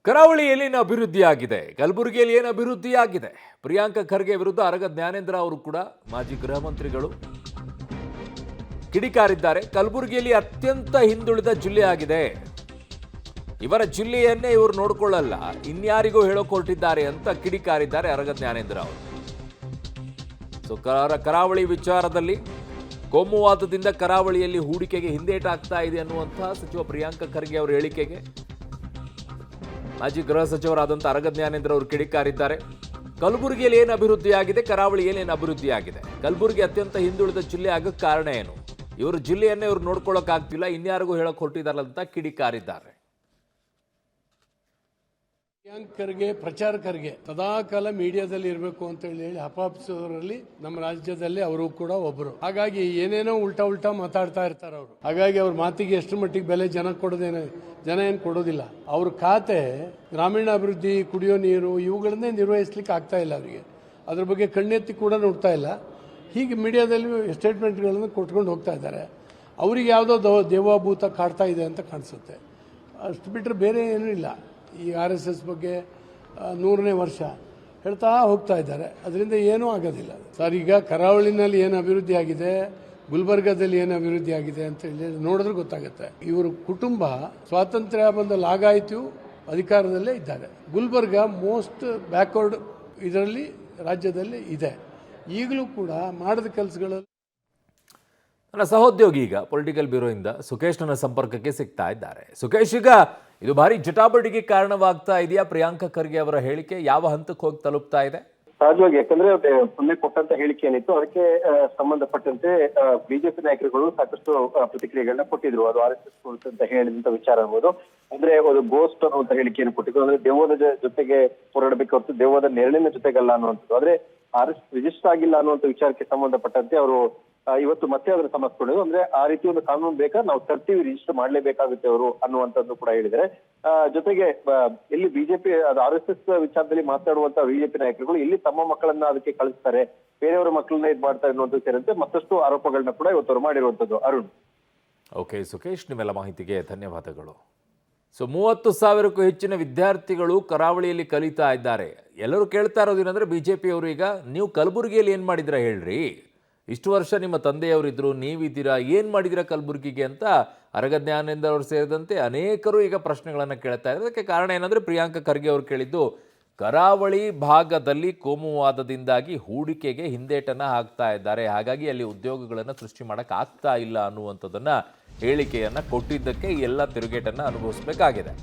ಕರಾವಳಿಯಲ್ಲಿ ಏನು ಅಭಿವೃದ್ಧಿ ಆಗಿದೆ, ಕಲಬುರಗಿಯಲ್ಲಿ ಏನು ಅಭಿವೃದ್ಧಿ ಆಗಿದೆ? ಪ್ರಿಯಾಂಕ ಖರ್ಗೆ ವಿರುದ್ಧ ಅರಗ ಜ್ಞಾನೇಂದ್ರ ಅವರು ಕೂಡ ಮಾಜಿ ಗೃಹ ಮಂತ್ರಿಗಳು ಕಿಡಿಕಾರಿದ್ದಾರೆ. ಕಲಬುರಗಿಯಲ್ಲಿ ಅತ್ಯಂತ ಹಿಂದುಳಿದ ಜಿಲ್ಲೆ ಆಗಿದೆ, ಇವರ ಜಿಲ್ಲೆಯನ್ನೇ ಇವರು ನೋಡಿಕೊಳ್ಳಲ್ಲ, ಇನ್ಯಾರಿಗೂ ಹೇಳೋಕೆ ಹೊರಟಿದ್ದಾರೆ ಅಂತ ಕಿಡಿಕಾರಿದ್ದಾರೆ ಅರಗ ಜ್ಞಾನೇಂದ್ರ ಅವರು. ಸೊ ಕರಾವಳಿ ವಿಚಾರದಲ್ಲಿ ಕೋಮುವಾದದಿಂದ ಕರಾವಳಿಯಲ್ಲಿ ಹೂಡಿಕೆಗೆ ಹಿಂದೇಟಾಗ್ತಾ ಇದೆ ಅನ್ನುವಂತಹ ಸಚಿವ ಪ್ರಿಯಾಂಕ ಖರ್ಗೆ ಅವರ ಹೇಳಿಕೆಗೆ ಮಾಜಿ ಗೃಹ ಸಚಿವರಾದಂಥ ಅರಗ ಜ್ಞಾನೇಂದ್ರ ಅವರು ಕಿಡಿಕಾರಿದ್ದಾರೆ. ಕಲಬುರಗಿಯಲ್ಲಿ ಏನು ಅಭಿವೃದ್ಧಿ ಆಗಿದೆ, ಕರಾವಳಿಯಲ್ಲಿ ಏನು ಅಭಿವೃದ್ಧಿ ಆಗಿದೆ? ಕಲಬುರಗಿ ಅತ್ಯಂತ ಹಿಂದುಳಿದ ಜಿಲ್ಲೆ ಆಗಕ್ಕೆ ಕಾರಣ ಏನು? ಇವರು ಜಿಲ್ಲೆಯನ್ನೇ ಇವರು ನೋಡ್ಕೊಳ್ಳೋಕ್ಕಾಗ್ತಿಲ್ಲ, ಇನ್ಯಾರಿಗೂ ಹೇಳಕ್ ಹೊರಟಿದಾರಲ್ಲ ಕಿಡಿಕಾರಿದ್ದಾರೆ. ಪ್ರಿಯಾಂಕರ್ಗೆ ಪ್ರಚಾರಕರಿಗೆ ಸದಾಕಾಲ ಮೀಡಿಯಾದಲ್ಲಿ ಇರಬೇಕು ಅಂತ ಹೇಳಿ ಹಪಾಪಿಸೋರಲ್ಲಿ ನಮ್ಮ ರಾಜ್ಯದಲ್ಲಿ ಅವರು ಕೂಡ ಒಬ್ಬರು. ಹಾಗಾಗಿ ಏನೇನೋ ಉಲ್ಟಾ ಮಾತಾಡ್ತಾ ಇರ್ತಾರೆ ಅವರು. ಹಾಗಾಗಿ ಅವ್ರ ಮಾತಿಗೆ ಎಷ್ಟು ಮಟ್ಟಿಗೆ ಬೆಲೆ ಜನ ಏನು ಕೊಡೋದಿಲ್ಲ. ಅವ್ರ ಖಾತೆ ಗ್ರಾಮೀಣ ಅಭಿವೃದ್ಧಿ, ಕುಡಿಯೋ ನೀರು ಇವುಗಳನ್ನೇ ನಿರ್ವಹಿಸ್ಲಿಕ್ಕೆ ಆಗ್ತಾ ಇಲ್ಲ ಅವರಿಗೆ. ಅದ್ರ ಬಗ್ಗೆ ಕಣ್ಣೆತ್ತಿ ಕೂಡ ನೋಡ್ತಾ ಇಲ್ಲ. ಹೀಗೆ ಮೀಡಿಯಾದಲ್ಲಿ ಸ್ಟೇಟ್ಮೆಂಟ್ಗಳನ್ನು ಕೊಟ್ಕೊಂಡು ಹೋಗ್ತಾ ಇದ್ದಾರೆ. ಅವ್ರಿಗೆ ಯಾವುದೋ ದೇವಾಭೂತ ಕಾಡ್ತಾ ಇದೆ ಅಂತ ಕಾಣಿಸುತ್ತೆ. ಅಷ್ಟು ಬಿಟ್ಟರೆ ಬೇರೆ ಏನೂ ಇಲ್ಲ. ಈ RSS ಬಗ್ಗೆ 100ನೇ ವರ್ಷ ಹೇಳ್ತಾ ಹೋಗ್ತಾ ಇದ್ದಾರೆ. ಅದರಿಂದ ಏನೂ ಆಗೋದಿಲ್ಲ ಸರ್. ಈಗ ಕರಾವಳಿನಲ್ಲಿ ಏನು ಅಭಿವೃದ್ಧಿ ಆಗಿದೆ, ಗುಲ್ಬರ್ಗಾದಲ್ಲಿ ಏನು ಅಭಿವೃದ್ಧಿ ಆಗಿದೆ ಅಂತ ಹೇಳಿ ನೋಡಿದ್ರೆ ಗೊತ್ತಾಗುತ್ತೆ. ಇವರು ಕುಟುಂಬ ಸ್ವಾತಂತ್ರ್ಯ ಬಂದ ಲಾಗಾಯಿತು ಅಧಿಕಾರದಲ್ಲೇ ಇದ್ದಾರೆ. ಗುಲ್ಬರ್ಗಾ ಮೋಸ್ಟ್ ಬ್ಯಾಕ್ವರ್ಡ್ ಇದರಲ್ಲಿ ರಾಜ್ಯದಲ್ಲಿ ಇದೆ. ಈಗಲೂ ಕೂಡ ಮಾಡಿದ ಕೆಲಸಗಳಲ್ಲಿ ನನ್ನ ಸಹೋದ್ಯೋಗಿ ಈಗ ಪೊಲಿಟಿಕಲ್ ಬ್ಯೂರೋಯಿಂದ ಸುಖೇಶ್ ನನ್ನ ಸಂಪರ್ಕಕ್ಕೆ ಸಿಗ್ತಾ ಇದ್ದಾರೆ. ಸುಖೇಶ್, ಈಗ ಇದು ಭಾರಿ ಜಟಾಪಟಿಗೆ ಕಾರಣವಾಗ್ತಾ ಇದೆಯಾ? ಪ್ರಿಯಾಂಕ ಖರ್ಗೆ ಅವರ ಹೇಳಿಕೆ ಯಾವ ಹಂತಕ್ಕೆ ಹೋಗಿ ತಲುಪ್ತಾ ಇದೆ? ಸಹಜವಾಗಿ, ಯಾಕಂದ್ರೆ ಮೊನ್ನೆ ಕೊಟ್ಟಂತ ಹೇಳಿಕೆ ಏನಿತ್ತು ಅದಕ್ಕೆ ಸಂಬಂಧಪಟ್ಟಂತೆ ಬಿಜೆಪಿ ನಾಯಕರುಗಳು ಸಾಕಷ್ಟು ಪ್ರತಿಕ್ರಿಯೆಗಳನ್ನ ಕೊಟ್ಟಿದ್ರು. ಅದು RSS ಅಂತ ಹೇಳಿದಂತ ವಿಚಾರ ಅನ್ಬೋದು. ಅಂದ್ರೆ ಒಂದು ಗೋಸ್ಟ್ ಅನ್ನುವಂತ ಹೇಳಿಕೆಯನ್ನು ಕೊಟ್ಟಿದ್ರು. ಅಂದ್ರೆ ದೆವ್ವದ ಜೊತೆಗೆ ಹೋರಾಡಬೇಕು ಹೊರತು ದೆವ್ವದ ನೆರಳಿನ ಜೊತೆಗಲ್ಲ ಅನ್ನುವಂಥದ್ದು. ಆದ್ರೆ RSS ರಿಜಿಸ್ಟರ್ ಆಗಿಲ್ಲ ಅನ್ನುವಂಥ ವಿಚಾರಕ್ಕೆ ಸಂಬಂಧಪಟ್ಟಂತೆ ಅವರು ಇವತ್ತು ಮತ್ತೆ ಅದನ್ನು ಸಮರ್ಥಿಸಿಕೊಂಡಿದ್ರು. ಅಂದ್ರೆ ಆ ರೀತಿ ಒಂದು ಕಾನೂನು ಬೇಕಾ, ನಾವು ತರ್ತೀವಿ, ರಿಜಿಸ್ಟರ್ ಮಾಡ್ಲೇಬೇಕಾಗುತ್ತೆ ಅವರು ಅನ್ನುವಂಥದ್ದು ಕೂಡ ಹೇಳಿದರೆ. ಜೊತೆಗೆ ಇಲ್ಲಿ ಬಿಜೆಪಿ ಅದು RSS ವಿಚಾರದಲ್ಲಿ ಮಾತನಾಡುವಂತ ಬಿಜೆಪಿ ನಾಯಕರುಗಳು ಇಲ್ಲಿ ತಮ್ಮ ಮಕ್ಕಳನ್ನ ಅದಕ್ಕೆ ಕಳಿಸ್ತಾರೆ, ಬೇರೆಯವರ ಮಕ್ಕಳನ್ನ ಇದು ಮಾಡ್ತಾರೆ ಅನ್ನುವಂಥದ್ದು ಸೇರಿದಂತೆ ಮತ್ತಷ್ಟು ಆರೋಪಗಳನ್ನ ಕೂಡ ಇವತ್ತು ಅವರು ಮಾಡಿರುವಂಥದ್ದು. ಅರುಣ್. ಓಕೆ ಸುಖೇಶ್, ನಿಮ್ಮೆಲ್ಲ ಮಾಹಿತಿಗೆ ಧನ್ಯವಾದಗಳು. ಸೊ 30,000ಕ್ಕೂ ಹೆಚ್ಚಿನ ವಿದ್ಯಾರ್ಥಿಗಳು ಕರಾವಳಿಯಲ್ಲಿ ಕಲಿತಾ ಇದ್ದಾರೆ. ಎಲ್ಲರೂ ಕೇಳ್ತಾ ಇರೋದೇನೆಂದ್ರೆ ಬಿಜೆಪಿಯವರು, ಈಗ ನೀವು ಕಲಬುರಗಿಯಲ್ಲಿ ಏನು ಮಾಡಿದಿರಾ ಹೇಳ್ರಿ, ಇಷ್ಟು ವರ್ಷ ನಿಮ್ಮ ತಂದೆಯವರಿದ್ರು, ನೀವಿದ್ದೀರಾ, ಏನು ಮಾಡಿದಿರಾ ಕಲಬುರಗಿಗೆ ಅಂತ ಅರಗ ಜ್ಞಾನೇಂದ್ರ ಅವರು ಸೇರಿದಂತೆ ಅನೇಕರು ಈಗ ಪ್ರಶ್ನೆಗಳನ್ನು ಕೇಳ್ತಾ ಇದ್ದಾರೆ. ಅದಕ್ಕೆ ಕಾರಣ ಏನಂದರೆ ಪ್ರಿಯಾಂಕ ಖರ್ಗೆ ಅವರು ಕೇಳಿದ್ದು, ಕರಾವಳಿ ಭಾಗದಲ್ಲಿ ಕೋಮುವಾದದಿಂದಾಗಿ ಹೂಡಿಕೆಗೆ ಹಿಂದೇಟನ್ನು ಹಾಕ್ತಾ ಇದ್ದಾರೆ, ಹಾಗಾಗಿ ಅಲ್ಲಿ ಉದ್ಯೋಗಗಳನ್ನು ಸೃಷ್ಟಿ ಮಾಡೋಕ್ಕಾಗ್ತಾ ಇಲ್ಲ ಅನ್ನುವಂಥದ್ದನ್ನು ಹೇಳಿಕೆಯನ್ನು ಕೊಟ್ಟಿದ್ದಕ್ಕೆ ಎಲ್ಲ ತಿರುಗೇಟನ್ನು ಅನುಭವಿಸಬೇಕಾಗಿದೆ.